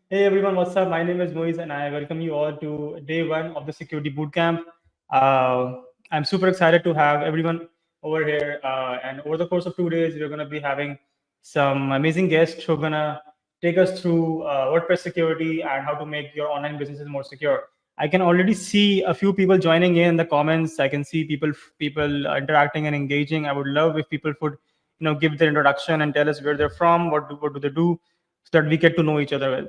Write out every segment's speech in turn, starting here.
Hey everyone, what's up? My name is Moise and I welcome you all to day one of the Security Bootcamp. I'm super excited to have everyone over here. And over the course of 2 days, we're going to be having some amazing guests who are going to take us through WordPress security and how to make your online businesses more secure. I can already see a few people joining in the comments. I can see people interacting and engaging. I would love if people would give their introduction and tell us where they're from, what do they do, so that we get to know each other well.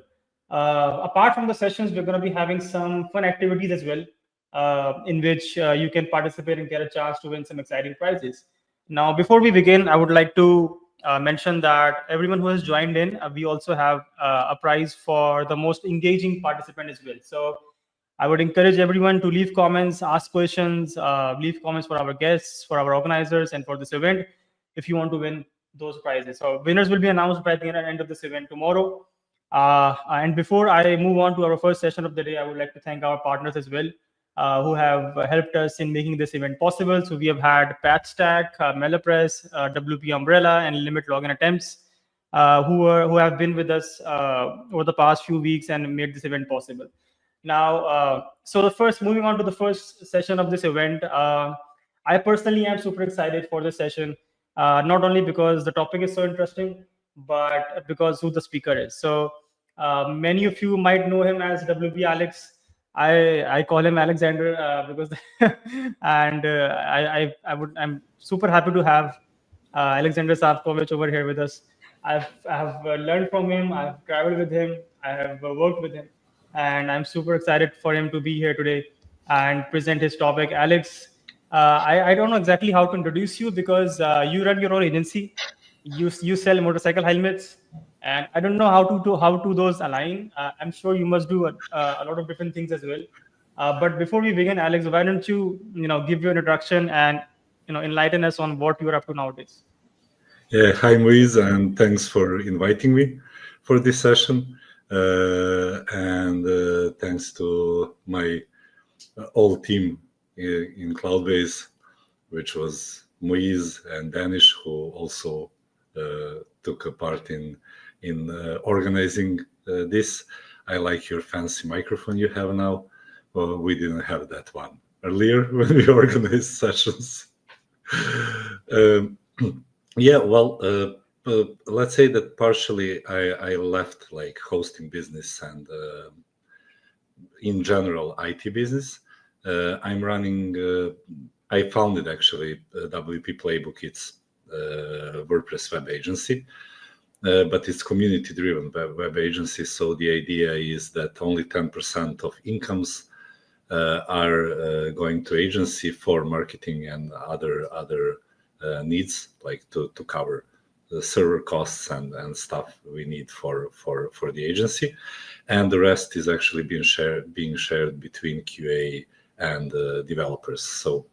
Apart from the sessions, we're going to be having some fun activities as well, in which you can participate and get a chance to win some exciting prizes. Now, before we begin, I would like to mention that everyone who has joined in, we also have a prize for the most engaging participant as well. So I would encourage everyone to leave comments, ask questions, leave comments for our guests, for our organizers, and for this event if you want to win those prizes. So winners will be announced by the end of this event tomorrow. And before I move on to our first session of the day, I would like to thank our partners as well, who have helped us in making this event possible. So we have had Patchstack, Malware, WP Umbrella, and Limit Login Attempts, who have been with us over the past few weeks and made this event possible. Now, so moving on to the first session of this event, I personally am super excited for this session, not only because the topic is so interesting, but because who the speaker is. So many of you might know him as WB Alex. I call him Alexander because and I'm super happy to have Aleksandar Savkovic over here with us. I have learned from him. I've traveled with him. I have worked with him, and I'm super excited for him to be here today and present his topic. Alex, I don't know exactly how to introduce you because you run your own agency. You sell motorcycle helmets, and I don't know how to those align. I'm sure you must do a lot of different things as well. But before we begin, Alex, why don't you give your introduction and enlighten us on what you're up to nowadays? Yeah, hi Moise, and thanks for inviting me for this session. And thanks to my whole team in Cloudways, which was Moise and Danish, who also took a part in organizing this. I like your fancy microphone you have now. Well, we didn't have that one earlier when we organized sessions. Yeah, well, let's say that partially I left like hosting business and in general IT business. I'm running. I founded actually WP Playbook. It's WordPress web agency, but it's community-driven web agency. So the idea is that only 10% of incomes are going to agency for marketing and other needs, like to cover the server costs and stuff we need for the agency, and the rest is actually being shared between QA and developers. So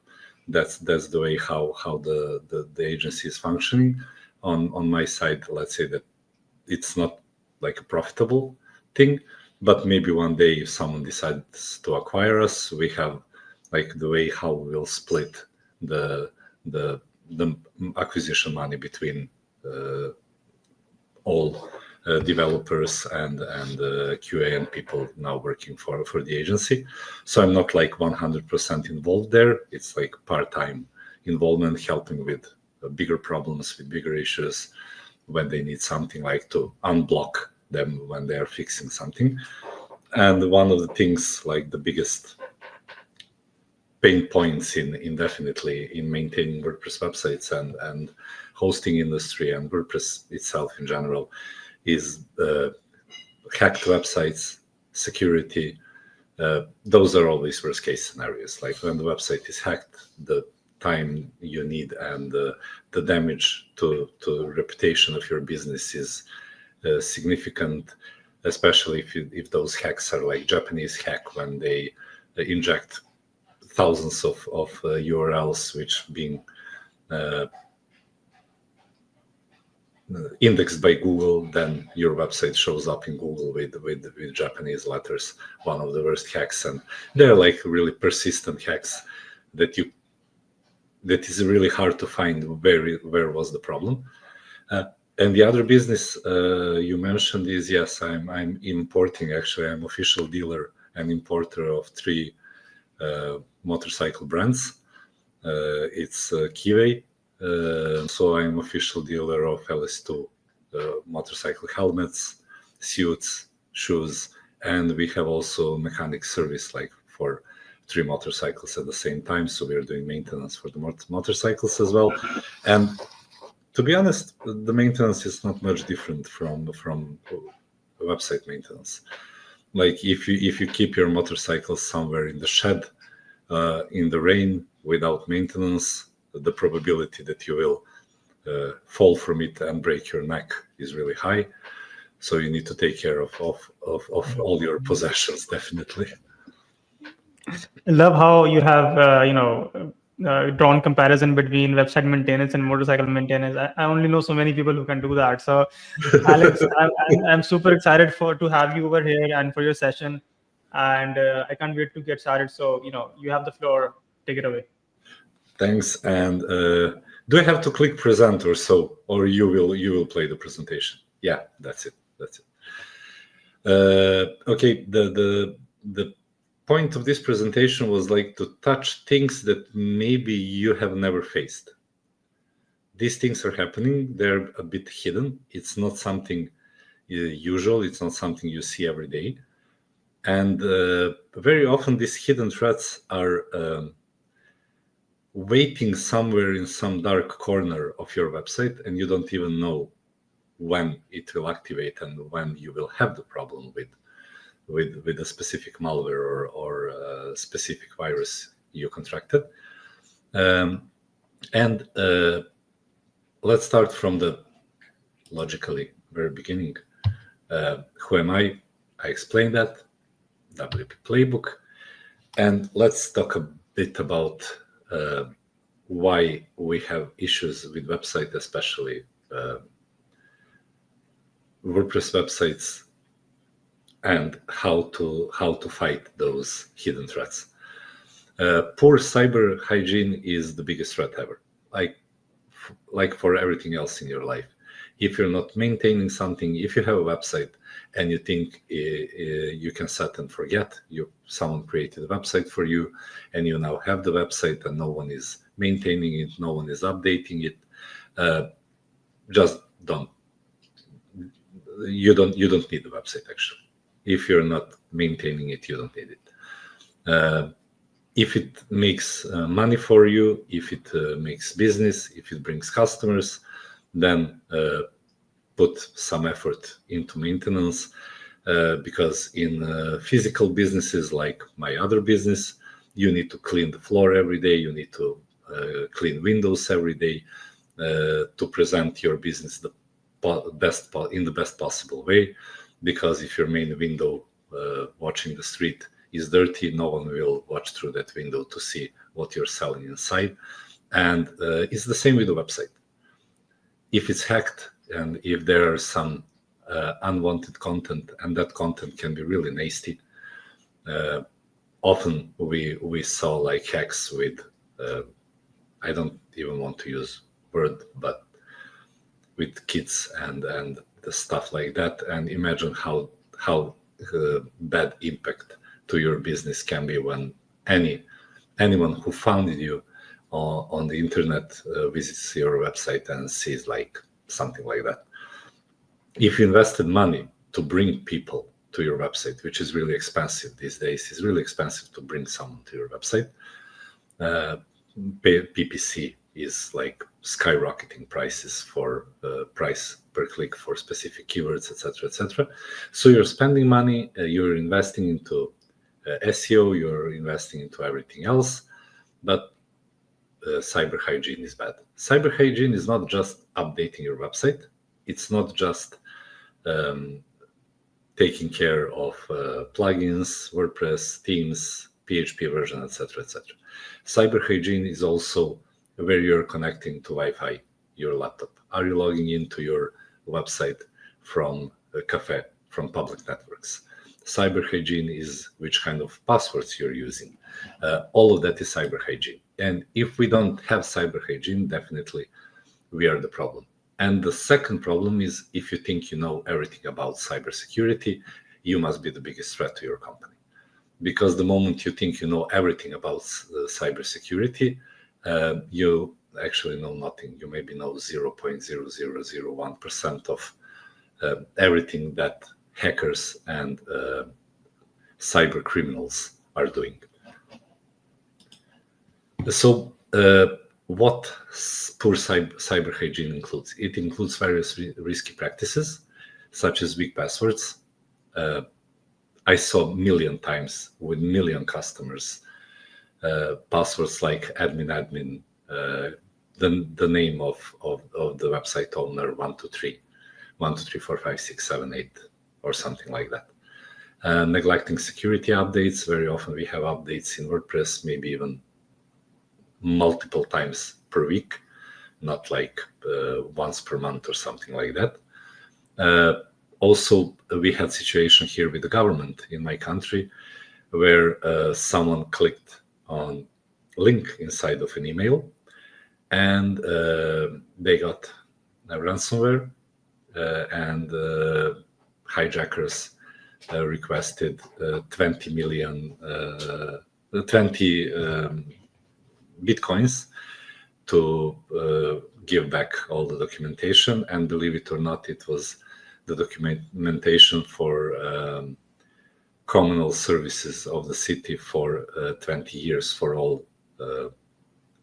that's the way how the agency is functioning. On my side, let's say that it's not like a profitable thing, but maybe one day if someone decides to acquire us, we have like the way how we'll split the acquisition money between all developers and QA and people now working for the agency. So I'm not like 100% involved there. It's like part-time involvement, helping with bigger problems, with bigger issues, when they need something, like to unblock them when they are fixing something. And one of the things, like the biggest pain points in definitely in maintaining WordPress websites and hosting industry and WordPress itself in general is hacked websites, security. Those are always worst case scenarios. Like when the website is hacked, the time you need and the damage to reputation of your business is significant, especially if those hacks are like Japanese hack, when they inject thousands of URLs which being indexed by Google, then your website shows up in Google with Japanese letters. One of the worst hacks, and they're like really persistent hacks that is really hard to find where was the problem. And the other business you mentioned is, yes, I'm importing. Actually, I'm official dealer and importer of 3 motorcycle brands. It's Keyway. So I'm official dealer of LS2 motorcycle helmets, suits, shoes, and we have also mechanic service like for 3 motorcycles at the same time. So we are doing maintenance for the motorcycles as well. And to be honest, the maintenance is not much different from website maintenance. Like if you keep your motorcycle somewhere in the shed, in the rain, without maintenance, the probability that you will fall from it and break your neck is really high. So you need to take care of all your possessions, definitely. I love how you have drawn comparison between website maintenance and motorcycle maintenance. I only know so many people who can do that. So, Alex, I'm super excited to have you over here and for your session, and I can't wait to get started. So, you have the floor. Take it away. Thanks. And do I have to click present or so, or you will play the presentation? Yeah, that's it. Okay. The point of this presentation was like to touch things that maybe you have never faced. These things are happening. They're a bit hidden. It's not something usual. It's not something you see every day. And very often these hidden threats are waiting somewhere in some dark corner of your website, and you don't even know when it will activate and when you will have the problem with a specific malware or a specific virus you contracted. And let's start from the logically very beginning. Who am I? I explained that, WP Playbook. And let's talk a bit about why we have issues with website, especially WordPress websites, and how to fight those hidden threats. Poor cyber hygiene is the biggest threat ever, like for everything else in your life. If you're not maintaining something, if you have a website and you think you can set and forget, someone created a website for you, and you now have the website and no one is maintaining it, no one is updating it, just don't. You don't need the website actually. If you're not maintaining it, you don't need it. If it makes money for you, if it makes business, if it brings customers, then put some effort into maintenance, because in physical businesses like my other business, you need to clean the floor every day, you need to clean windows every day to present your business in the best possible way. Because if your main window watching the street is dirty, no one will watch through that window to see what you're selling inside. And it's the same with the website. If it's hacked and if there are some unwanted content, and that content can be really nasty, often we saw like hacks with, I don't even want to use word, but with kids and the stuff like that. And imagine how bad impact to your business can be when anyone who founded you on the internet visits your website and sees like something like that. If you invested money to bring people to your website, which is really expensive these days, it's really expensive to bring someone to your website. PPC is like skyrocketing prices for price per click for specific keywords, etc. So you're spending money, you're investing into SEO, you're investing into everything else, but cyber hygiene is bad. Cyber hygiene is not just updating your website. It's not just taking care of plugins, WordPress, themes, PHP version, etc. Cyber hygiene is also where you're connecting to Wi-Fi your laptop. Are you logging into your website from a cafe, from public networks? Cyber hygiene is which kind of passwords you're using. All of that is cyber hygiene. And if we don't have cyber hygiene, definitely we are the problem. And the second problem is, if you think you know everything about cybersecurity, you must be the biggest threat to your company. Because the moment you think you know everything about cybersecurity, you actually know nothing. You maybe know 0.0001% of everything that hackers and cyber criminals are doing. So what poor cyber hygiene includes? It includes various risky practices, such as weak passwords. I saw a million times with million customers, passwords like admin, the name of the website owner, 123, 4, 5, 6, 7, 8, or something like that. Neglecting security updates. Very often we have updates in WordPress, maybe even multiple times per week, not like once per month or something like that. Also, we had situation here with the government in my country where someone clicked on a link inside of an email and they got a ransomware and hijackers requested 20 Bitcoins to give back all the documentation. And believe it or not, it was the documentation for communal services of the city for 20 years for all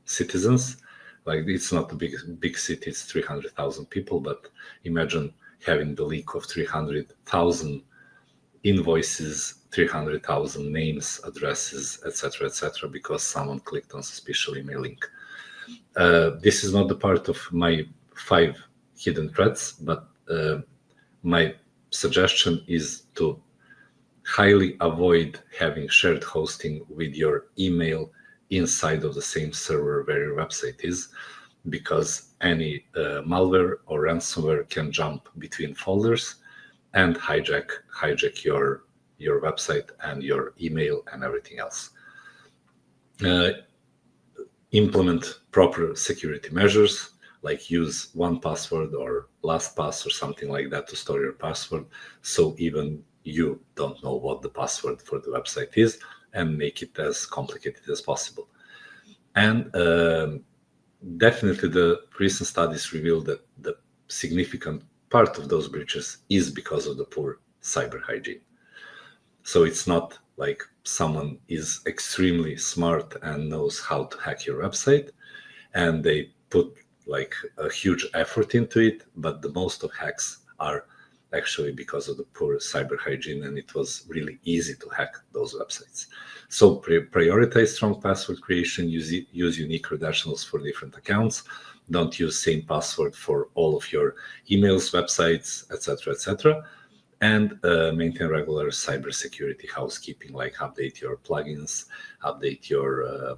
citizens. Like, it's not a big city, it's 300,000 people, but imagine having the leak of 300,000 invoices, 300,000 names, addresses, etc., because someone clicked on suspicious email link. This is not the part of my 5 hidden threats, but my suggestion is to highly avoid having shared hosting with your email inside of the same server where your website is, because any malware or ransomware can jump between folders and hijack your website and your email and everything else. Implement proper security measures, like use 1Password or LastPass or something like that to store your password, so even you don't know what the password for the website is, and make it as complicated as possible. And definitely the recent studies reveal that the significant part of those breaches is because of the poor cyber hygiene. So it's not like someone is extremely smart and knows how to hack your website and they put like a huge effort into it, but the most of hacks are actually because of the poor cyber hygiene, and it was really easy to hack those websites. So prioritize strong password creation, use unique credentials for different accounts, don't use same password for all of your emails, websites, etc., and maintain regular cybersecurity housekeeping, like update your plugins, update your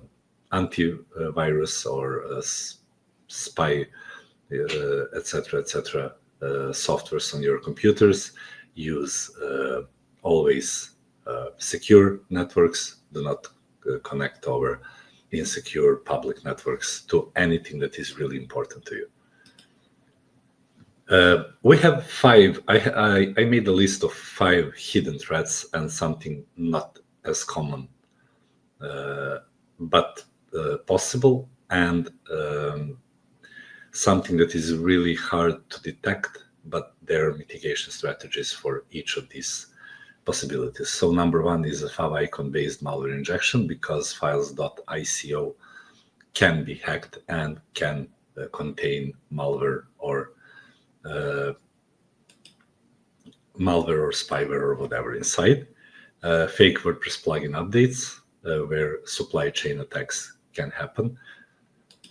antivirus or spy, etc., softwares on your computers. Use always secure networks. Do not connect over insecure public networks to anything that is really important to you. We have 5. I made a list of 5 hidden threats and something not as common, but possible, and something that is really hard to detect, but there are mitigation strategies for each of these possibilities. So number 1 is a favicon-based malware injection, because files.ico can be hacked and can contain malware or spyware or whatever inside. Fake WordPress plugin updates, where supply chain attacks can happen.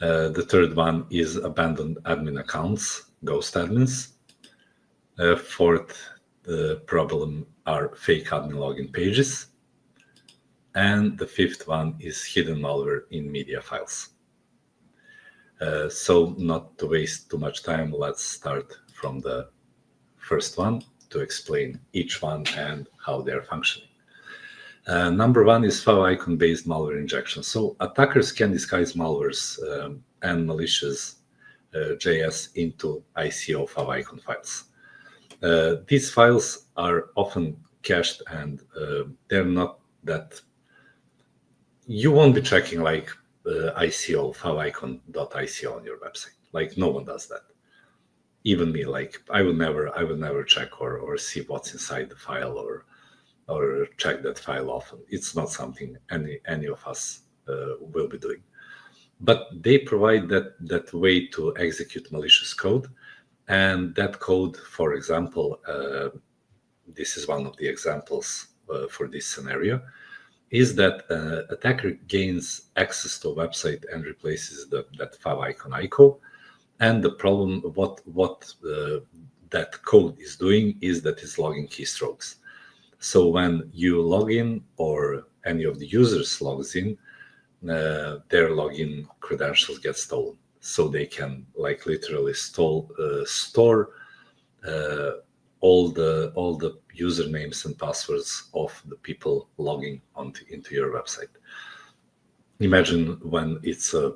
The third one is abandoned admin accounts, ghost admins. Fourth, the problem are fake admin login pages. And the fifth one is hidden malware in media files. So not to waste too much time, let's start from the first one to explain each one and how they're functioning. Number 1 is favicon-based malware injection. So attackers can disguise malwares and malicious JS into ICO favicon files. These files are often cached, and they're not that. You won't be checking like ICO favicon.ico on your website. Like no one does that. Even me, like I would never check or see what's inside the file or check that file often. It's not something any of us will be doing. But they provide that way to execute malicious code, and that code, for example, this is one of the examples for this scenario, is that attacker gains access to a website and replaces that favicon.ico. And the problem, what that code is doing is that it's logging keystrokes. So when you log in or any of the users logs in, their login credentials get stolen. So they can like literally store all the usernames and passwords of the people logging into your website. Imagine when it's a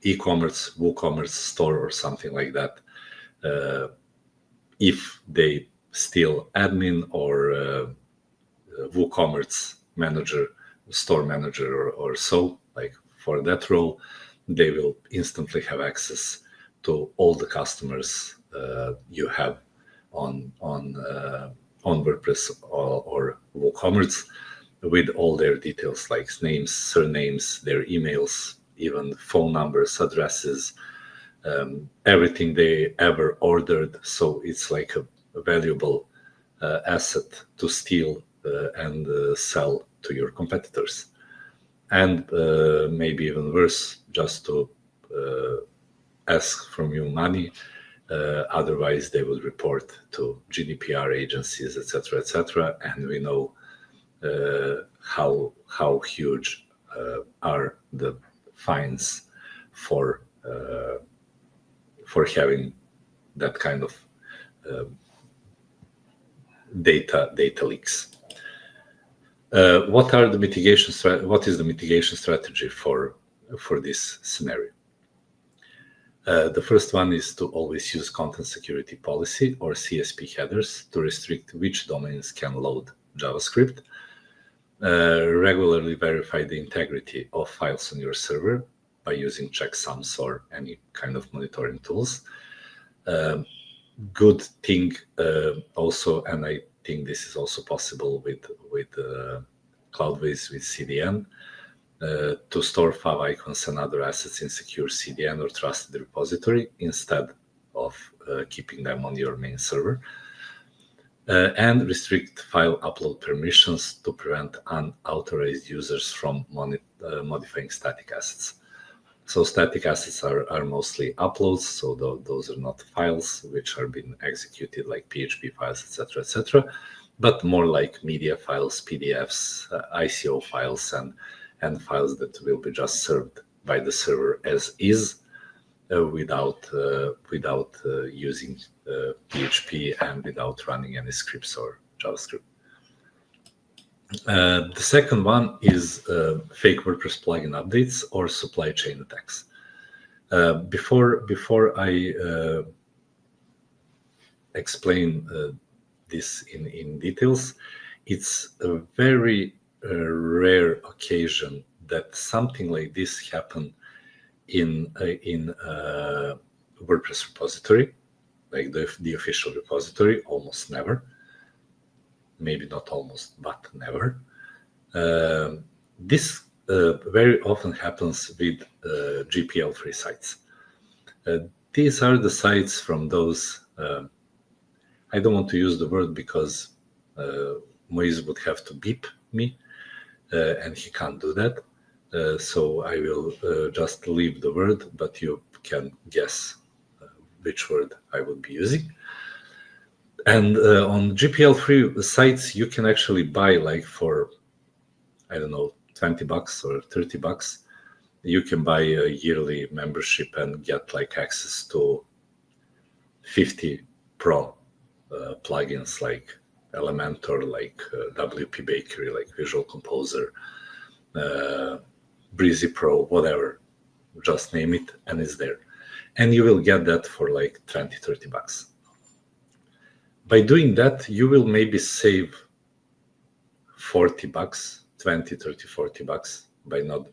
e-commerce, WooCommerce store or something like that. If they steal admin or WooCommerce manager, store manager or so, like for that role, they will instantly have access to all the customers you have on WordPress or WooCommerce, with all their details like names, surnames, their emails, even phone numbers, addresses, everything they ever ordered. So it's like a valuable asset to steal and sell to your competitors. And maybe even worse, just to ask from you money. Otherwise, they will report to GDPR agencies, etc., and we know how huge are the fines for having that kind of data leaks. What is the mitigation strategy for this scenario? The first one is to always use content security policy or CSP headers to restrict which domains can load JavaScript. Regularly verify the integrity of files on your server by using checksums or any kind of monitoring tools. Good thing also, and I think this is also possible with Cloudways with CDN, to store favicons and other assets in secure CDN or trusted repository instead of keeping them on your main server. And restrict file upload permissions to prevent unauthorized users from modifying static assets. So static assets are mostly uploads, so those are not files which are being executed like PHP files, etc., but more like media files, PDFs, ICO files, and files that will be just served by the server as is, without using PHP and without running any scripts or JavaScript. The second one is fake WordPress plugin updates or supply chain attacks. Before I explain this in details, it's a very rare occasion that something like this happen in WordPress repository, like the official repository. Almost never. Maybe not almost, but never. This very often happens with GPL-free sites. These are the sites from those, I don't want to use the word because Moise would have to beep me, and he can't do that. So I will just leave the word, but you can guess which word I would be using. And on GPL-free sites, you can actually buy like for, I don't know, $20 or $30. You can buy a yearly membership and get like access to 50 pro plugins like Elementor, like WP Bakery, like Visual Composer, Breezy Pro, whatever, just name it, and it's there. and you will get that for like 20-30 bucks. By doing that, you will maybe save 40 bucks, 20, 30, 40 bucks by not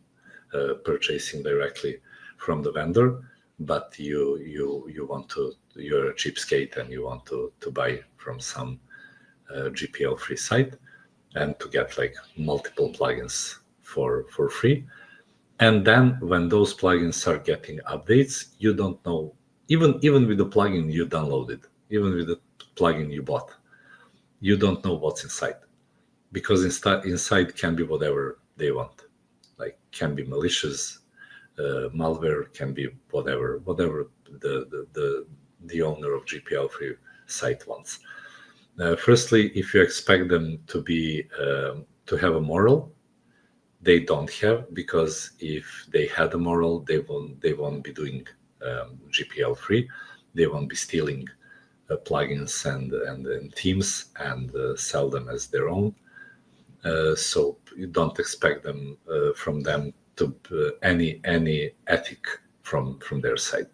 purchasing directly from the vendor, but you want to, you're a cheapskate and you want to buy from some GPL free site and to get like multiple plugins for free. And then when those plugins are getting updates, you don't know, even with the plugin you downloaded, even with the plugin you bought, you don't know what's inside, because inside can be whatever they want. Like can be malicious, malware, can be whatever the owner of GPL free site wants. Firstly, if you expect them to be to have a moral, they don't have, because if they had a moral, they won't be doing GPL free. They won't be stealing plugins and themes and sell them as their own. So you don't expect them from them to any ethic from their side.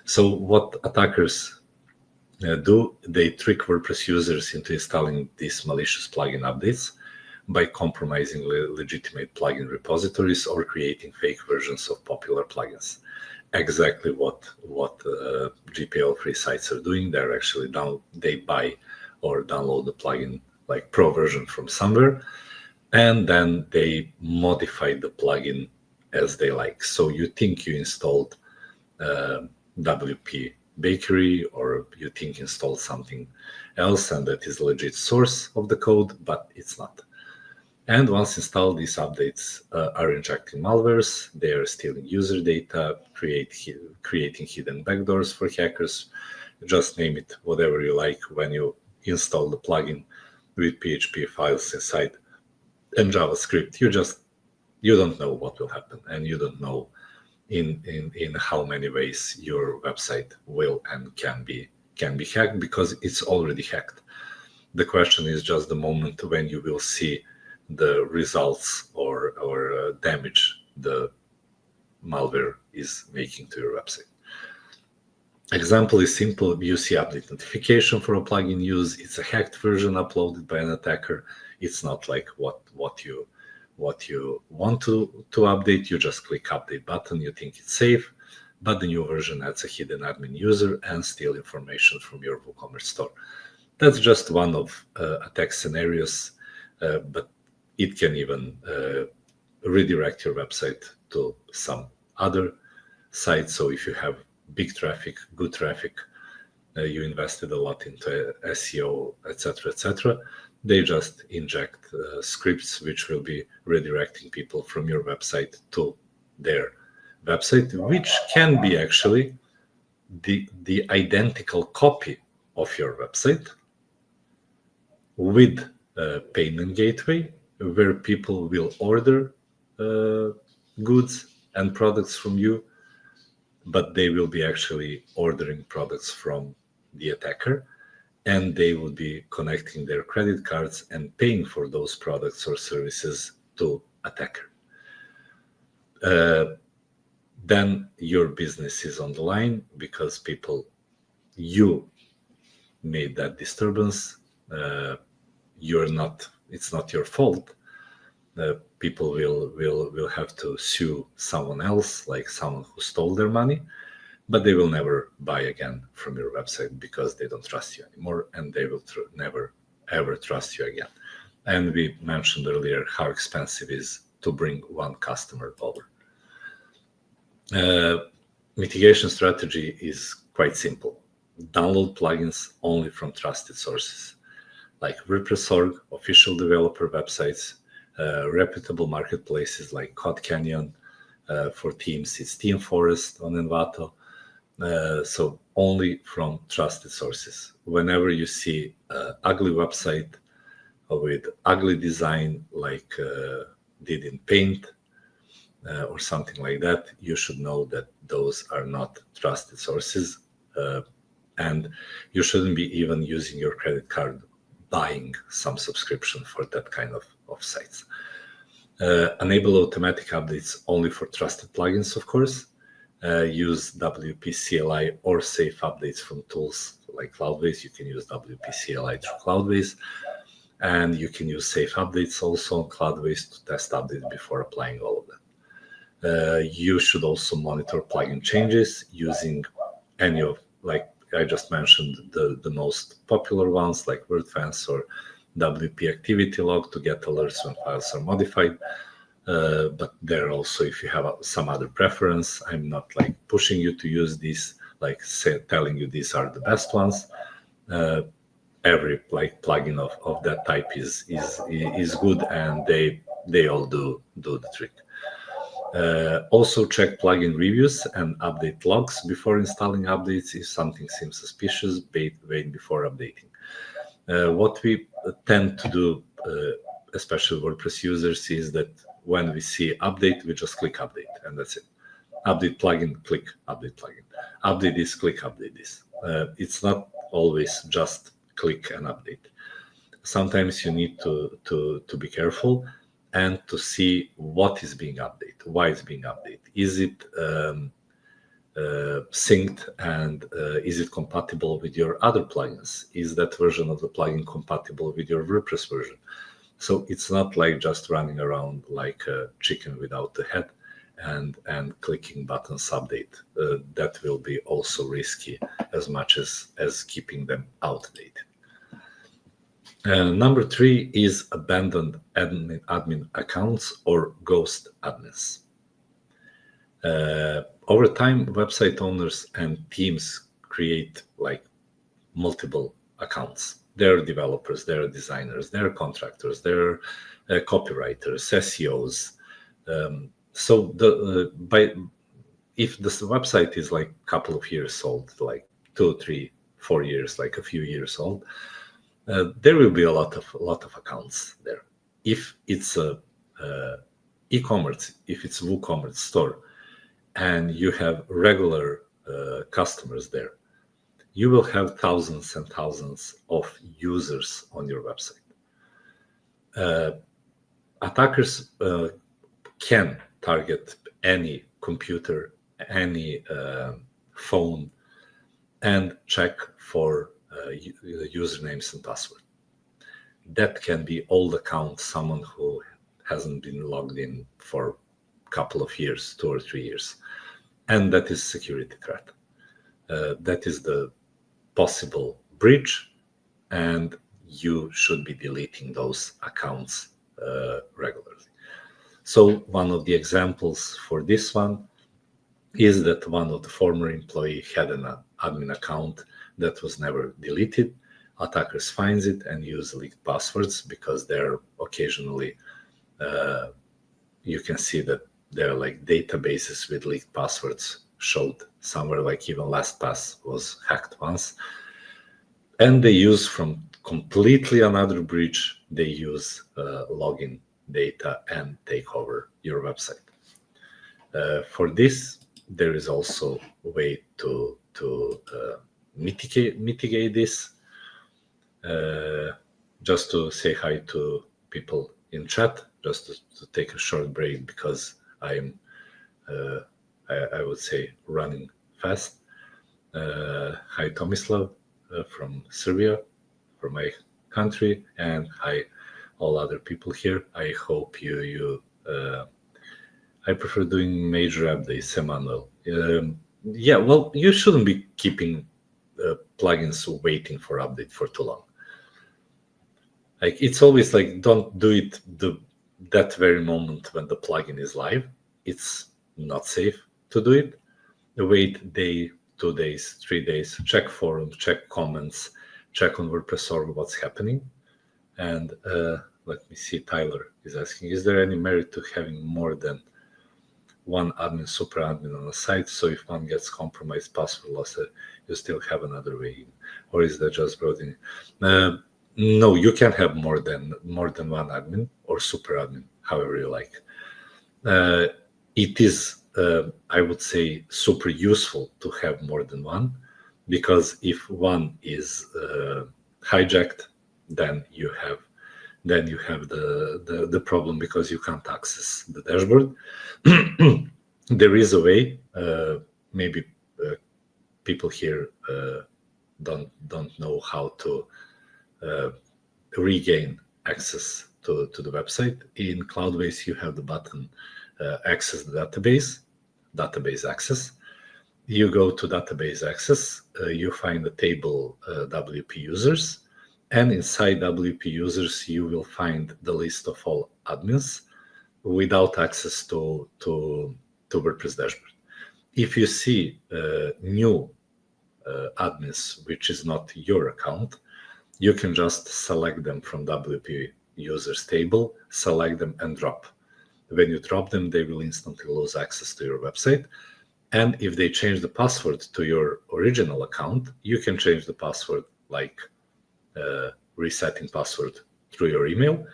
So what attackers do, they trick WordPress users into installing these malicious plugin updates by compromising legitimate plugin repositories or creating fake versions of popular plugins. Exactly what GPL free sites are doing. They're actually they buy or download the plugin like pro version from somewhere, and then they modify the plugin as they like. So you think you installed WP Bakery, or you think installed something else, and that is a legit source of the code, but it's not. And once installed, these updates are injecting malwares. They are stealing user data, creating hidden backdoors for hackers. Just name it, whatever you like. When you install the plugin with PHP files inside and JavaScript, you don't know what will happen, and you don't know in how many ways your website will and can be hacked, because it's already hacked. The question is just the moment when you will see the results or damage the malware is making to your website. Example is simple. You see update notification for a plugin use. It's a hacked version uploaded by an attacker. It's not like what you want to update. You just click update button. You think it's safe, but the new version adds a hidden admin user and steal information from your WooCommerce store. That's just one of attack scenarios, but it can even redirect your website to some other site. So if you have big traffic, good traffic, you invested a lot into SEO, etc., they just inject scripts which will be redirecting people from your website to their website, which can be actually the identical copy of your website with a payment gateway, where people will order goods and products from you, but they will be actually ordering products from the attacker, and they will be connecting their credit cards and paying for those products or services to attacker. Then your business is on the line, because you made that disturbance. It's not your fault. People will have to sue someone else, like someone who stole their money, but they will never buy again from your website, because they don't trust you anymore, and they will never ever trust you again. And we mentioned earlier how expensive it is to bring one customer over. Mitigation strategy is quite simple. Download plugins only from trusted sources like WordPress.org, official developer websites, reputable marketplaces like Code Canyon. For themes, it's Theme Forest on Envato. So only from trusted sources. Whenever you see an ugly website with ugly design, like did in Paint or something like that, you should know that those are not trusted sources, and you shouldn't be even using your credit card buying some subscription for that kind of sites. Enable automatic updates only for trusted plugins, of course. use WP CLI or safe updates from tools like Cloudways. You can use WP CLI through Cloudways, and you can use safe updates also on Cloudways to test updates before applying all of them. You should also monitor plugin changes using any of, like I just mentioned, the most popular ones like WordPress or WP activity log to get alerts when files are modified. But there also, if you have some other preference, I'm not like pushing you to use these, like telling you these are the best ones. Every like plugin of that type is good, and they all do the trick. Also check plugin reviews and update logs before installing updates. If something seems suspicious, wait before updating. What we tend to do, especially WordPress users, is that when we see update, we just click update, and that's it. Update plugin, click update plugin. Update this, click update this. It's not always just click and update. Sometimes you need to be careful and to see what is being updated, why it's being updated. Is it synced, and is it compatible with your other plugins? Is that version of the plugin compatible with your WordPress version? So it's not like just running around like a chicken without a head and clicking buttons update. That will be also risky as much as keeping them outdated. Number 3 is abandoned admin accounts or ghost admins. Over time, website owners and teams create like multiple accounts. They're developers, they're designers, they're contractors, they're copywriters, SEOs. So if this website is like a couple of years old, like 2, 3, 4 years, like a few years old, there will be a lot of accounts there. If it's a e-commerce, if it's WooCommerce store, and you have regular customers there, you will have thousands and thousands of users on your website. Attackers can target any computer, any phone, and check for usernames and password. That can be old account, someone who hasn't been logged in for a couple of years, 2 or 3 years, and that is security threat. That is the possible breach, and you should be deleting those accounts regularly. So one of the examples for this one is that one of the former employee had an admin account that was never deleted. Attackers finds it and use leaked passwords, because they're occasionally, you can see that there are like databases with leaked passwords showed somewhere, like even LastPass was hacked once. And they use from completely another breach, they use login data and take over your website. For this, there is also a way to mitigate this. Just to say hi to people in chat, just to take a short break, because I'm I would say running fast. Hi Tomislav from Serbia, from my country, and hi all other people here. I hope you I prefer doing major updates, Emmanuel. Yeah, well, you shouldn't be keeping plugins waiting for update for too long. Like, it's always like, don't do it that very moment when the plugin is live. It's not safe to do it. Wait day, 2 days, 3 days, check forums, check comments, check on WordPress.org what's happening. And let me see, Tyler is asking, is there any merit to having more than one admin, super admin on a site? So if one gets compromised, password lost, you still have another way in, or is that just broadening? No, you can have more than one admin or super admin, however you like. It is, I would say, super useful to have more than one, because if one is hijacked, then you have the problem, because you can't access the dashboard. There is a way maybe people here don't know how to regain access to the website. In Cloudways, you have the button access the database access. You go to database access, you find the table WP users, and inside WP users, you will find the list of all admins without access to WordPress dashboard. If you see new admins, which is not your account, you can just select them from WP users table, select them and drop. When you drop them, they will instantly lose access to your website. And if they change the password to your original account, you can change the password, like resetting password through your email.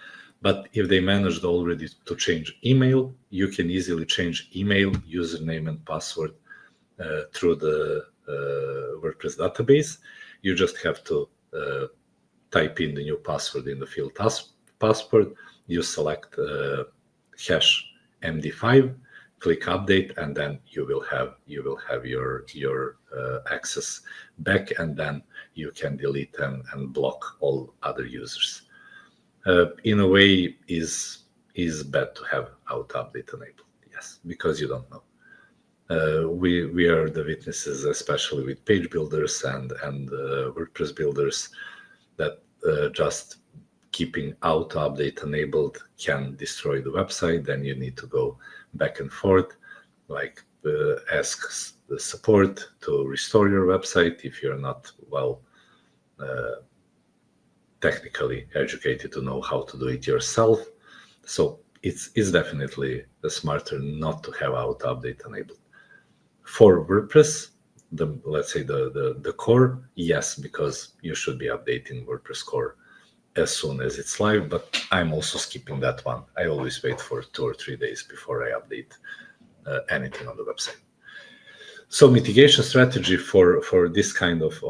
But if they managed already to change email, you can easily change email, username, and password through the WordPress database. You just have to type in the new password in the field password. You select hash MD5, click update, and then you will have your access back, and then you can delete and block all other users. In a way, is bad to have auto update enabled, yes, because you don't know. We are the witnesses, especially with page builders and WordPress builders, that just keeping auto update enabled can destroy the website. Then you need to go back and forth, like ask the support to restore your website if you're not well technically educated to know how to do it yourself. So it's definitely smarter not to have auto update enabled. For WordPress, let's say the core, yes, because you should be updating WordPress core as soon as it's live, but I'm also skipping that one. I always wait for 2 or 3 days before I update anything on the website. So mitigation strategy for this kind of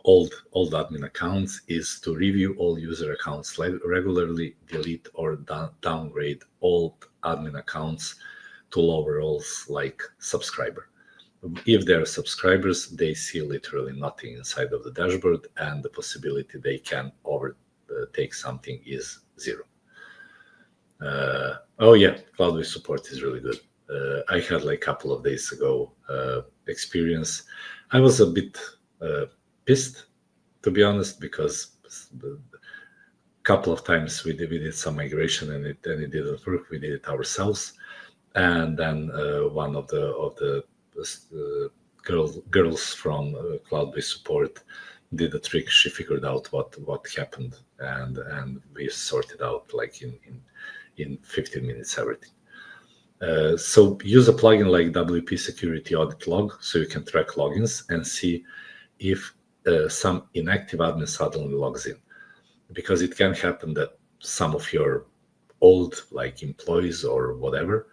old admin accounts is to review all user accounts regularly, delete or downgrade old admin accounts to lower roles like subscriber. If they're subscribers, they see literally nothing inside of the dashboard, and the possibility they can overtake something is 0. Oh yeah, Cloudways support is really good. I had like a couple of days ago experience. I was a bit pissed, to be honest, because a couple of times we did some migration and it didn't work. We did it ourselves, and then one of the girls from Cloudways support did a trick. She figured out what happened, and we sorted out like in 15 minutes everything. So use a plugin like WP Security Audit Log, so you can track logins and see if some inactive admin suddenly logs in, because it can happen that some of your old like employees or whatever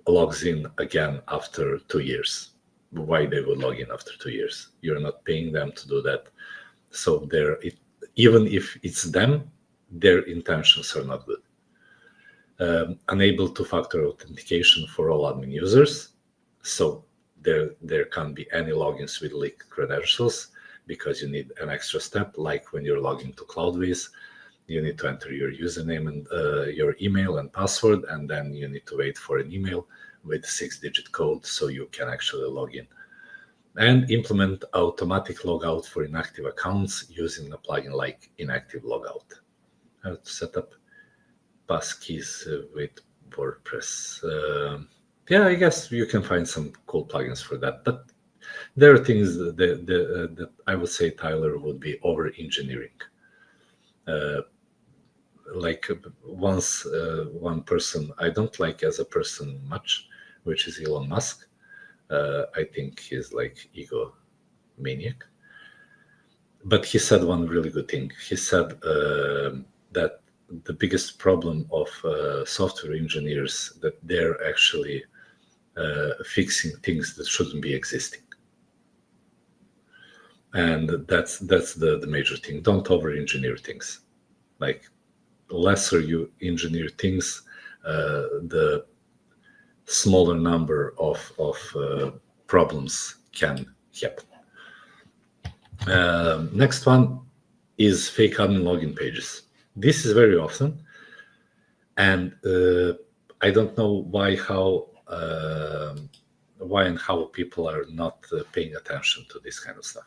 logs in again after 2 years. Why they would log in after 2 years? You're not paying them to do that. So even if it's them, their intentions are not good. Enable two-factor authentication for all admin users. So there can't be any logins with leaked credentials, because you need an extra step, like when you're logging to Cloudways. You need to enter your username and your email and password, and then you need to wait for an email with 6-digit code so you can actually log in. And implement automatic logout for inactive accounts using a plugin like Inactive Logout. I have to set up passkeys with WordPress. Yeah, I guess you can find some cool plugins for that, but there are things that I would say Tyler would be over-engineering. Like once one person I don't like as a person much, which is Elon Musk. I think he's like egomaniac. But he said one really good thing. He said that the biggest problem of software engineers, that they're actually fixing things that shouldn't be existing. And that's the major thing. Don't over-engineer things. Like, the lesser you engineer things, the smaller number of problems can happen. Next one is fake admin login pages. This is very often, and I don't know why and how people are not paying attention to this kind of stuff.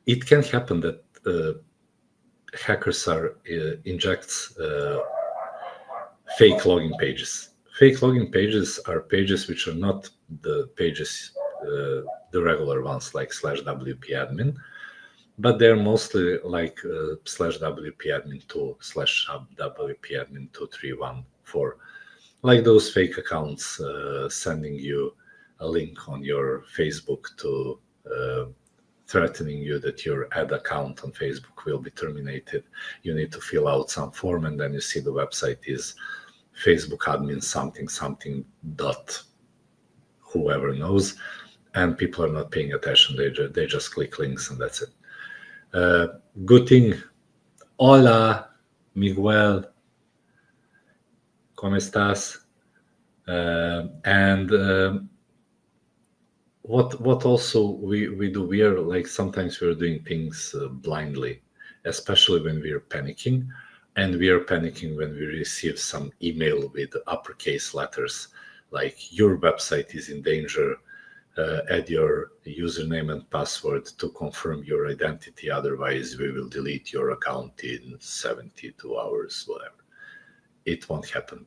It can happen that hackers injects fake login pages. Fake login pages are pages which are not the pages, the regular ones like /wp-admin, but they're mostly like /wp-admin2, /wp-admin2314, like those fake accounts sending you a link on your Facebook to threatening you that your ad account on Facebook will be terminated. You need to fill out some form, and then you see the website is Facebook admin something dot whoever knows, and people are not paying attention. They just click links and that's it. Good thing. Hola, Miguel. ¿Cómo estás? What also we do, we are like, sometimes we're doing things blindly, especially when we're panicking, and we are panicking when we receive some email with uppercase letters like your website is in danger, add your username and password to confirm your identity, otherwise we will delete your account in 72 hours, whatever. It won't happen.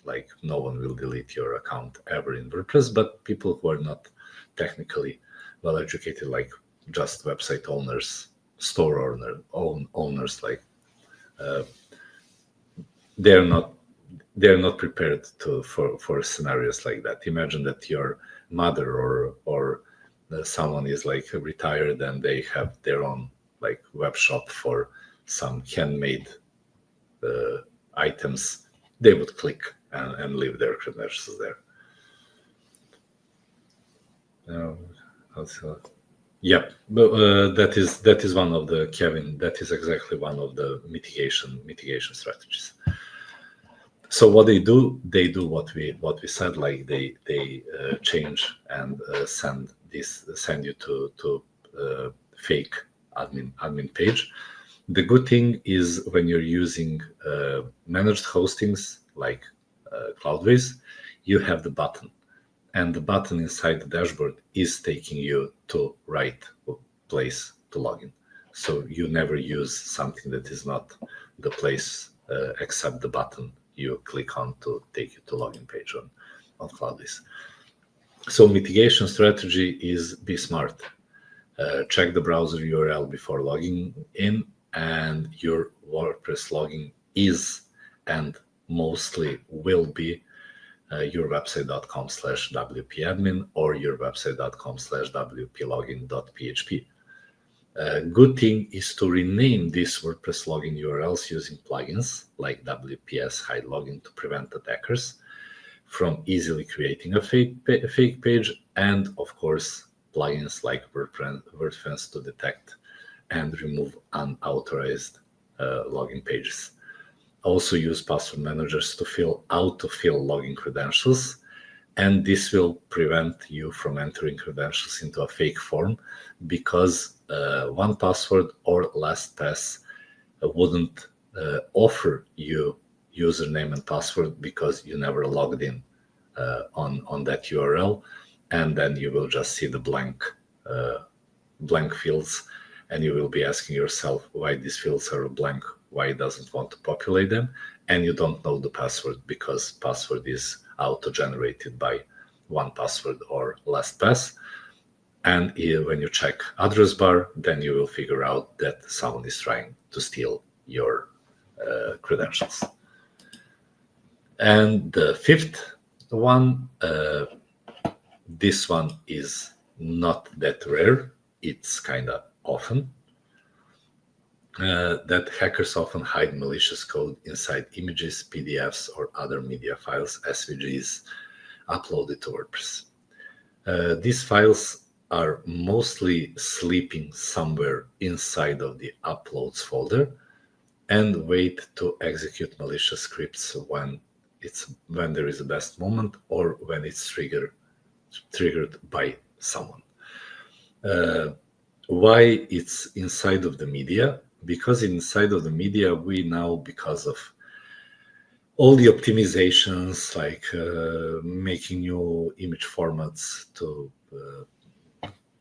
Like, no one will delete your account ever in WordPress, but people who are not technically well educated, like just website owners, store owners, like they're not prepared for scenarios like that. Imagine that your mother or someone is like retired and they have their own like web shop for some handmade items. They would click and leave their credentials there. Yeah, but that is one of the, Kevin, that is exactly one of the mitigation strategies. So what they do what we said, like they change and send you to fake admin page. The good thing is when you're using managed hostings like Cloudways, you have the button, and the button inside the dashboard is taking you to right place to login. So you never use something that is not the place except the button you click on to take you to login page on Cloudways. So mitigation strategy is be smart. Check the browser URL before logging in, and your WordPress login is and mostly will be yourwebsite.com/wp-admin or yourwebsite.com/wplogin.php. Good thing is to rename these WordPress login URLs using plugins like WPS hide login to prevent attackers from easily creating a fake page, and of course plugins like WordFence to detect and remove unauthorized login pages. Also use password managers to autofill login credentials, and this will prevent you from entering credentials into a fake form, because 1Password or LastPass wouldn't offer you username and password because you never logged in on that URL, and then you will just see the blank fields, and you will be asking yourself why these fields are blank, why it doesn't want to populate them, and you don't know the password because password is auto-generated by 1Password or LastPass. And when you check address bar, then you will figure out that someone is trying to steal your credentials. And the fifth one, this one is not that rare. It's kind of often. That hackers often hide malicious code inside images, PDFs, or other media files, SVGs, uploaded to WordPress. These files are mostly sleeping somewhere inside of the uploads folder and wait to execute malicious scripts when it's when there is a best moment or when it's triggered by someone. Why it's inside of the media? Because inside of the media, we now, because of all the optimizations, like making new image formats to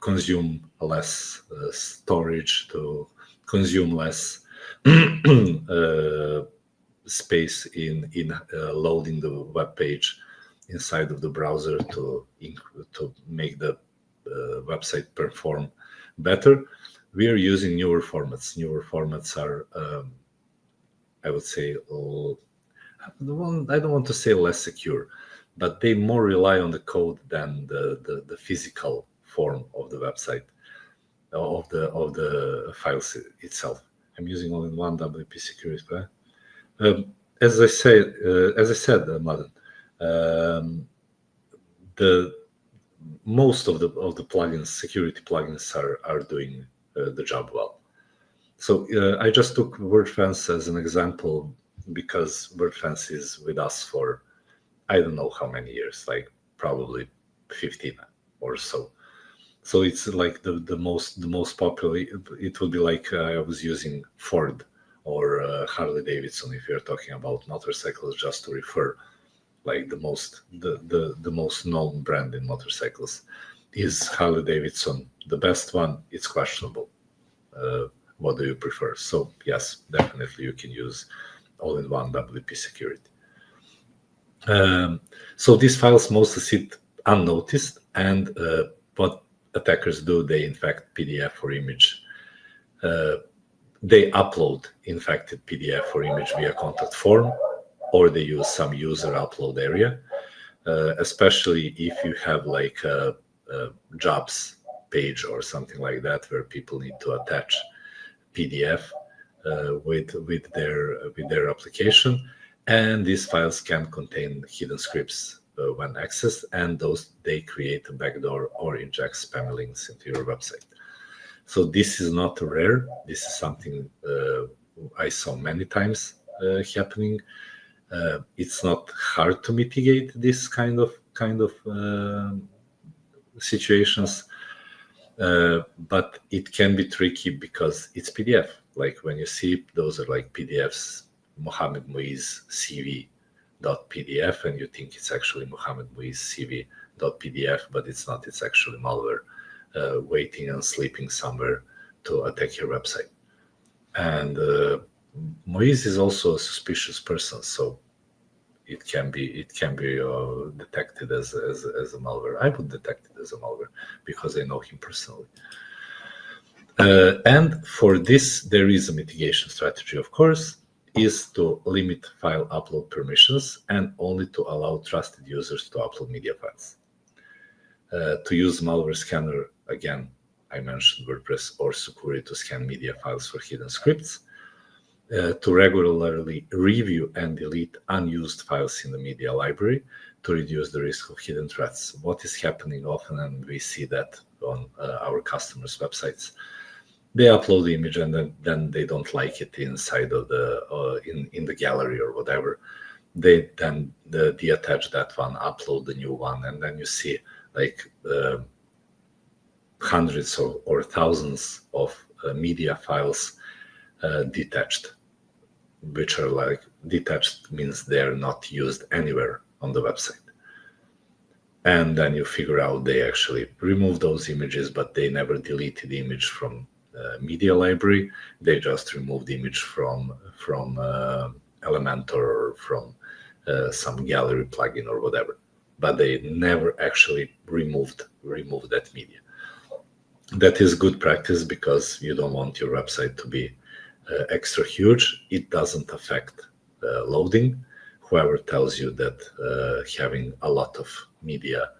consume less storage, to consume less space in loading the web page inside of the browser to make the website perform better. We are using newer formats. Newer formats are, I would say, I don't want to say less secure, but they more rely on the code than the physical form of the website, of the files itself. I'm using all-in-one WP security. As I said, Mladen, the most of the plugins, security plugins, are doing the job well. So I just took WordFence as an example because WordFence is with us for I don't know how many years, like probably 15 or so. So it's like the most popular. It would be like I was using Ford or Harley Davidson if you're talking about motorcycles, just to refer. Like the most known brand in motorcycles is Harley Davidson. The best one, it's questionable. What do you prefer? So yes, definitely you can use all-in-one WP security. So these files mostly sit unnoticed, and what attackers do, they infect PDF or image. They upload infected PDF or image via contact form, or they use some user upload area, especially if you have like a jobs page or something like that where people need to attach PDF with their application, and these files can contain hidden scripts when accessed, and they create a backdoor or inject spam links into your website. So this is not rare. This is something I saw many times happening. It's not hard to mitigate this kind of situations, but it can be tricky because it's PDF. Like when you see those are like PDFs, Mohammed Muiz CV.pdf, and you think it's actually Mohammed Muiz CV.pdf, but it's not. It's actually malware waiting and sleeping somewhere to attack your website. And Muiz is also a suspicious person, so it can be detected as a malware. I would detect it as a malware because I know him personally. And for this, there is a mitigation strategy, of course, is to limit file upload permissions and only to allow trusted users to upload media files. To use malware scanner, again, I mentioned WordPress or Sucuri to scan media files for hidden scripts. To regularly review and delete unused files in the media library to reduce the risk of hidden threats. What is happening often, and we see that on our customers' websites, they upload the image and then they don't like it inside of the in the gallery or whatever. They then deattach that one, upload the new one, and then you see like hundreds or thousands of media files detached, which are like detached means they're not used anywhere on the website. And then you figure out they actually remove those images, but they never deleted the image from media library. They just removed the image from Elementor or from some gallery plugin or whatever, but they never actually removed that media. That is good practice because you don't want your website to be extra huge. It doesn't affect loading. Whoever tells you that having a lot of media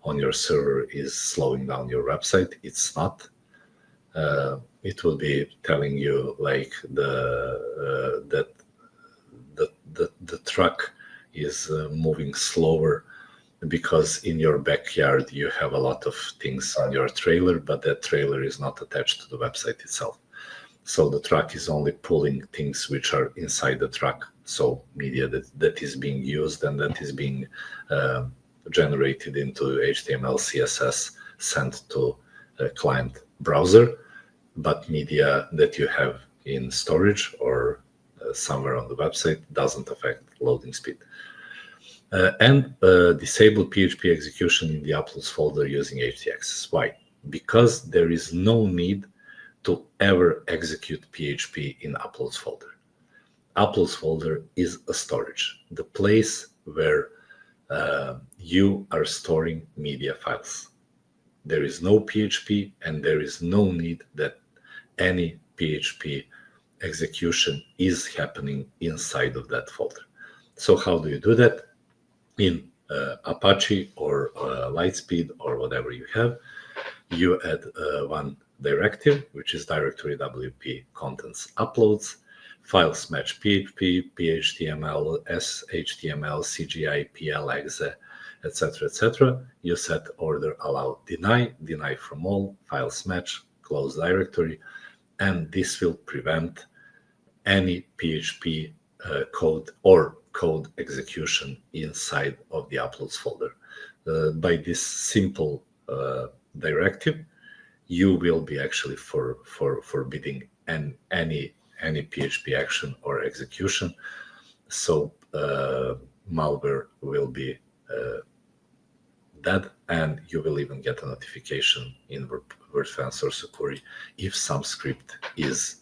on your server is slowing down your website, it's not. It will be telling you like that the truck is moving slower because in your backyard you have a lot of things on your trailer, but that trailer is not attached to the website itself. So the truck is only pulling things which are inside the truck. So media that is being used and that is being generated into HTML, CSS, sent to a client browser, but media that you have in storage or somewhere on the website doesn't affect loading speed. And disable PHP execution in the uploads folder using htaccess. Why? Because there is no need to ever execute PHP in uploads folder. Uploads folder is a storage, the place where you are storing media files. There is no PHP and there is no need that any PHP execution is happening inside of that folder. So how do you do that? In Apache or Lightspeed or whatever you have, you add one directive, which is directory WP contents uploads, files match PHP, PHTML, SHTML, CGI, PL, etc., etc. You set order allow deny from all, files match, close directory, and this will prevent any PHP code or code execution inside of the uploads folder. By this simple directive, you will be actually forbidding any PHP action or execution. So malware will be dead, and you will even get a notification in WordPress or Sucuri if some script is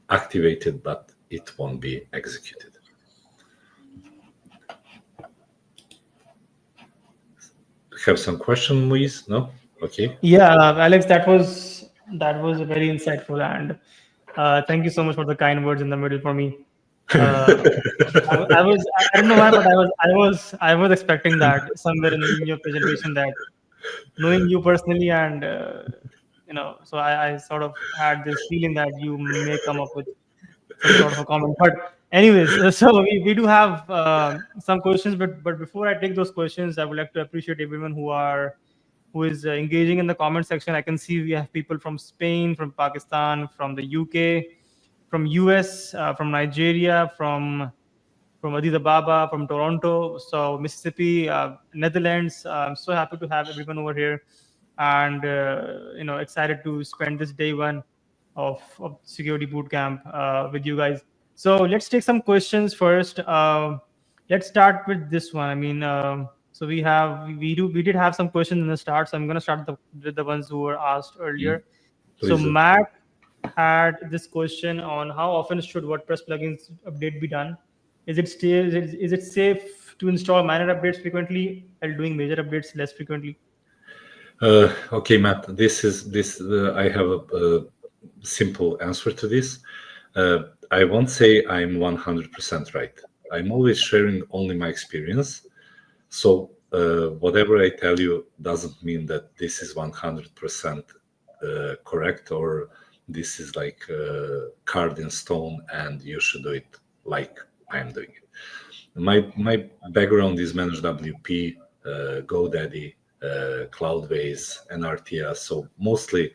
activated, but it won't be executed. Have some question, Luis? No? Okay. Yeah, Alex, that was very insightful, and thank you so much for the kind words in the middle for me. I don't know why, but I was expecting that somewhere in your presentation, that knowing you personally, and so I sort of had this feeling that you may come up with some sort of a comment. But anyways, so we do have some questions, but before I take those questions, I would like to appreciate everyone who is engaging in the comment section. I can see we have people from Spain, from Pakistan, from the UK, from US, from Nigeria, from Addis Ababa, from Toronto, so Mississippi, Netherlands. I'm so happy to have everyone over here, and excited to spend this day one of Security Bootcamp with you guys. So let's take some questions first. Let's start with this one. I mean, so we did have some questions in the start, so I'm going to start with the ones who were asked earlier. So Please do. Matt had this question on how often should WordPress plugins update be done. Is it safe to install minor updates frequently while doing major updates less frequently? Okay, Matt. I have a simple answer to this. I won't say I'm 100% right. I'm always sharing only my experience. So whatever I tell you doesn't mean that this is 100% correct, or this is like carved in stone and you should do it like I'm doing it. My background is managed WP, GoDaddy, Cloudways, and RTA. So mostly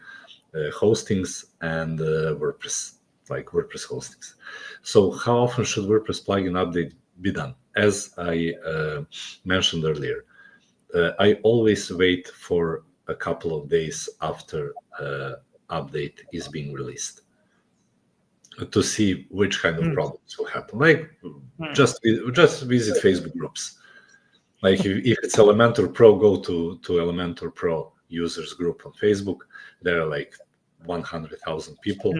hostings and WordPress, like WordPress hostings. So how often should WordPress plugin update be done? As I mentioned earlier, I always wait for a couple of days after update is being released to see which kind of problems will happen. Like just visit Facebook groups. Like if it's Elementor Pro, go to Elementor Pro users group on Facebook. There are like 100,000 people,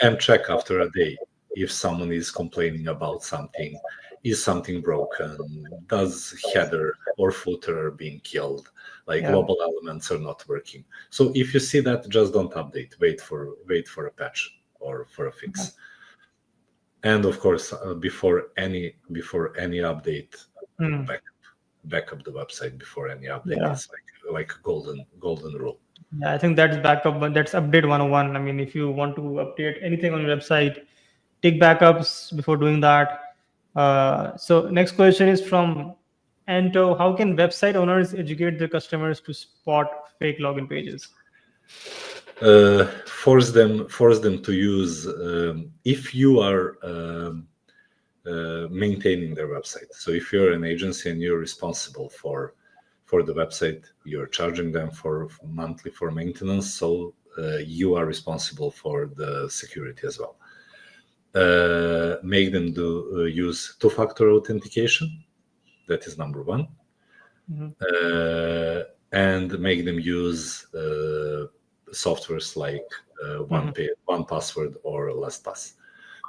and check after a day if someone is complaining about something. Is something broken? Does header or footer are being killed? Like global elements are not working. So if you see that, just don't update. Wait for a patch or for a fix. And of course, before any update, backup the website before any update. It's like a golden rule. Yeah, I think that's update 101. I mean, if you want to update anything on your website, take backups before doing that. So next question is from Anto. How can website owners educate their customers to spot fake login pages? Force them to use if you are maintaining their website. So if you're an agency and you're responsible for the website, you're charging them for monthly for maintenance, so you are responsible for the security as well. Make them use two-factor authentication. That is number one. Mm-hmm. And make them use softwares like one password or LastPass.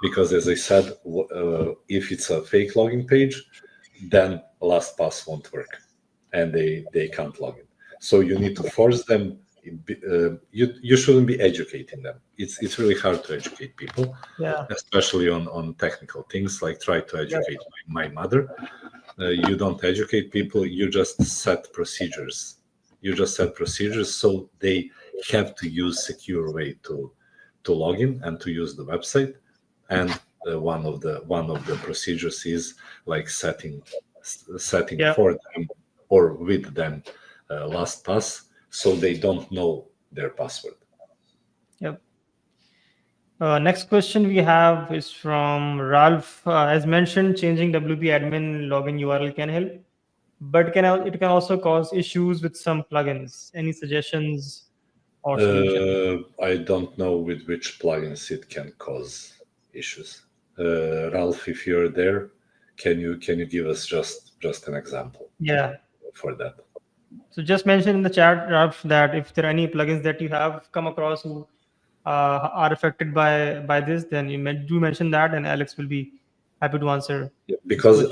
Because as I said, if it's a fake login page, then LastPass won't work and they can't log in. So you need to force them. You shouldn't be educating them. It's really hard to educate people, especially on technical things. Like try to educate my mother. You don't educate people. You just set procedures. So they have to use secure way to log in and to use the website. And one of the procedures is like setting for them or with them LastPass, so they don't know their password. Yep. Next question we have is from Ralph. As mentioned, changing WP admin login URL can help, but it can also cause issues with some plugins. Any suggestions or solutions? I don't know with which plugins it can cause issues. Ralph, if you're there, can you give us just an example? Yeah. For that. So just mention in the chat, Ralph, that if there are any plugins that you have come across who are affected by this, then you do mention that, and Alex will be happy to answer. Yeah, because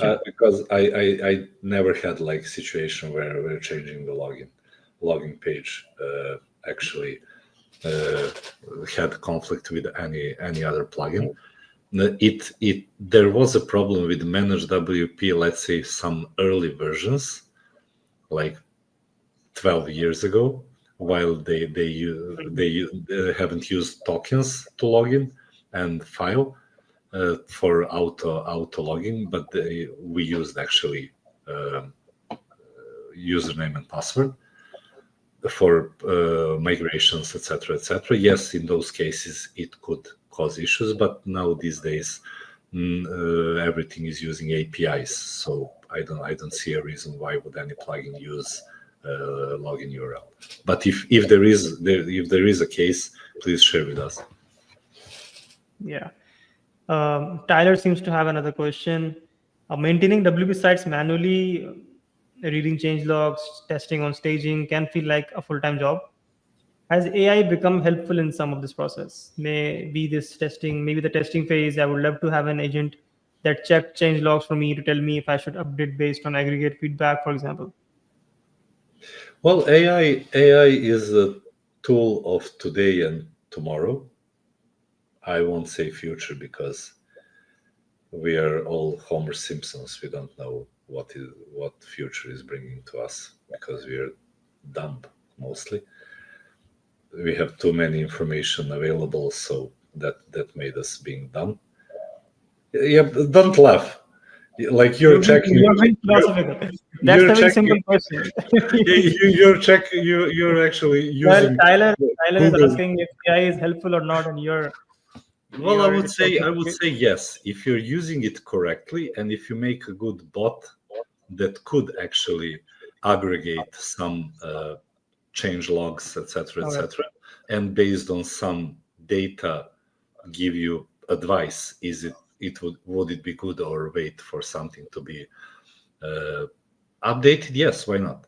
I never had like situation where we're changing the login page actually had conflict with any other plugin. There was a problem with managed WP, let's say some early versions, like 12 years ago, while they haven't used tokens to login and file for auto logging, but we used actually username and password for migrations, etc. Yes, in those cases it could cause issues, but now these days everything is using APIs, so I don't see a reason why would any plugin use login URL. But if there is a case, please share with us. Yeah. Tyler seems to have another question. Maintaining WP sites manually, reading change logs, testing on staging can feel like a full-time job. Has AI become helpful in some of this process? Maybe the testing phase, I would love to have an agent that checked change logs for me to tell me if I should update based on aggregate feedback, for example. Well, AI is a tool of today and tomorrow. I won't say future because we are all Homer Simpsons. We don't know what future is bringing to us because we are dumb mostly. We have too many information available, so that made us being dumb. Yeah, don't laugh. Like you're checking. That's a very simple question. You're actually using. Well, Tyler is asking if AI is helpful or not, and you're. Well, I would say yes. If you're using it correctly, and if you make a good bot that could actually aggregate some change logs, etc., and based on some data, give you advice. Would it be good or wait for something to be updated? Yes, why not?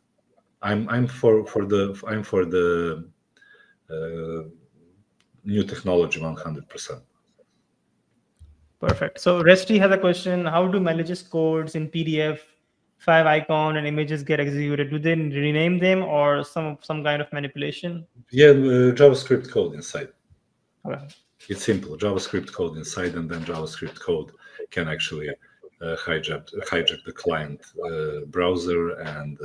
I'm for the new technology 100%. Perfect. So Resty has a question: how do malicious codes in PDF, favicon, and images get executed? Do they rename them or some kind of manipulation? Yeah, JavaScript code inside. Okay. It's simple. JavaScript code inside, and then JavaScript code can actually hijack the client browser and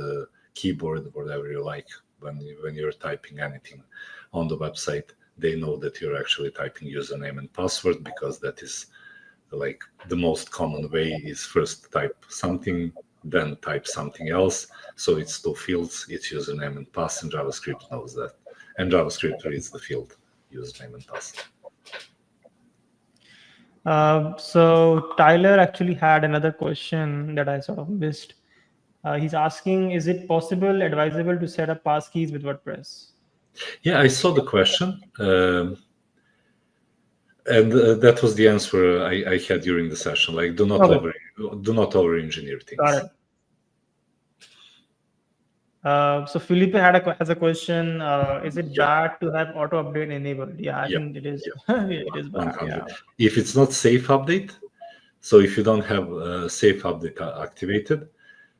keyboard, whatever you like. When you're typing anything on the website, they know that you're actually typing username and password, because that is like the most common way is first type something, then type something else. So it's two fields, it's username and pass, and JavaScript knows that. and JavaScript reads the field username and password. So Tyler actually had another question that I sort of missed. He's asking, is it possible, advisable to set up passkeys with WordPress? Yeah, I saw the question. And that was the answer I had during the session. Like, do not over engineer things. Got it. So Felipe has a question. Is it bad to have auto update enabled? Yeah, I think it is. It is bad. 100. Yeah. If it's not safe update, so if you don't have safe update activated,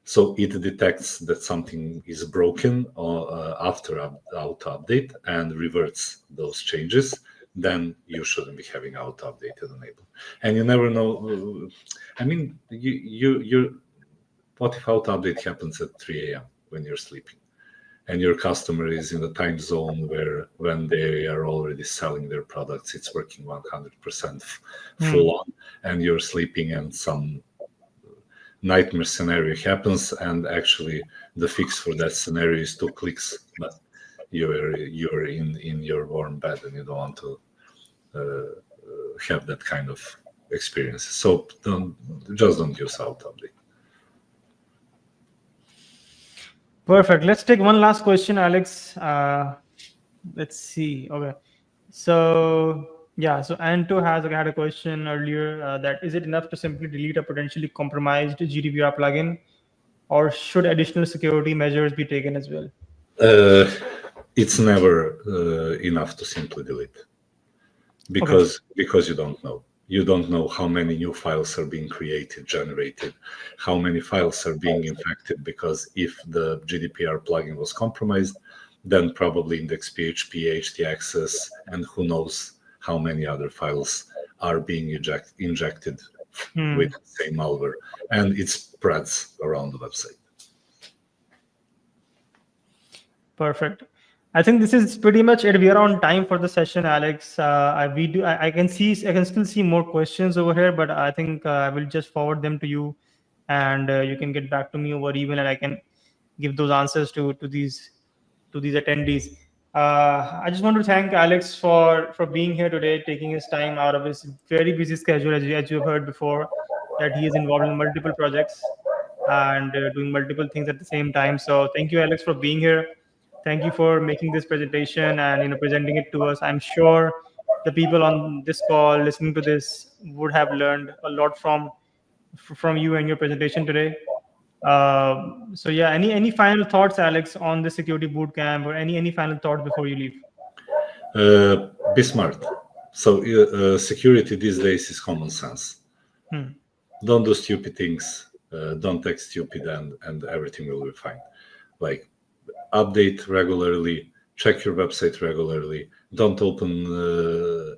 so it detects that something is broken after auto update and reverts those changes, then you shouldn't be having auto update enabled. And you never know. I mean, you what if auto update happens at 3 a.m. when you're sleeping, and your customer is in the time zone where when they are already selling their products, it's working 100% full on, and you're sleeping, and some nightmare scenario happens, and actually the fix for that scenario is 2 clicks, but you're in your warm bed and you don't want to have that kind of experience. So don't use auto update. Perfect. Let's take one last question, Alex. Let's see. Okay. So yeah, so Anto had a question earlier that is it enough to simply delete a potentially compromised GDPR plugin, or should additional security measures be taken as well? It's never enough to simply delete, because you don't know. You don't know how many new files are being created, generated, how many files are being infected, because if the GDPR plugin was compromised, then probably index PHP, htaccess, and who knows how many other files are being injected with the same malware, and it spreads around the website. Perfect. I think this is pretty much it. We are on time for the session, Alex. I can still see more questions over here, but I think I will just forward them to you, and you can get back to me over email, and I can give those answers to these attendees. I just want to thank Alex for being here today, taking his time out of his very busy schedule, as you have heard before, that he is involved in multiple projects and doing multiple things at the same time. So thank you, Alex, for being here. Thank you for making this presentation and presenting it to us. I'm sure the people on this call listening to this would have learned a lot from you and your presentation today. So yeah, any final thoughts, Alex, on the security bootcamp, or any final thoughts before you leave? Be smart. So security these days is common sense. Don't do stupid things. Don't act stupid, and everything will be fine. Like, update regularly, check your website regularly. Don't open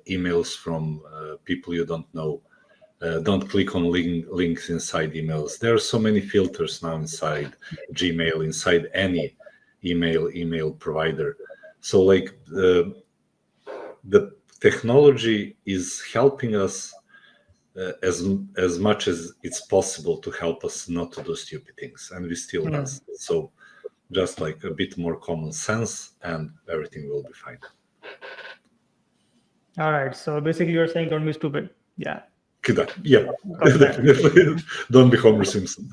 emails from people you don't know. Don't click on links inside emails. There are so many filters now inside Gmail, inside any email provider. So like the technology is helping us as much as it's possible to help us not to do stupid things, and we still does. So just like a bit more common sense, and everything will be fine. All right. So basically, you're saying don't be stupid. Yeah. Yeah, definitely. Don't be Homer Simpson.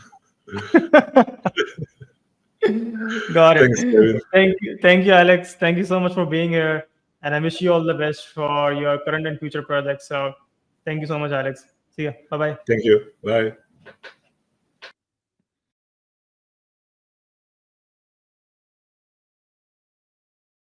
Got it. Thanks, Kevin. Thank you, Alex. Thank you so much for being here, and I wish you all the best for your current and future projects. So thank you so much, Alex. See ya. Bye-bye. Thank you. Bye.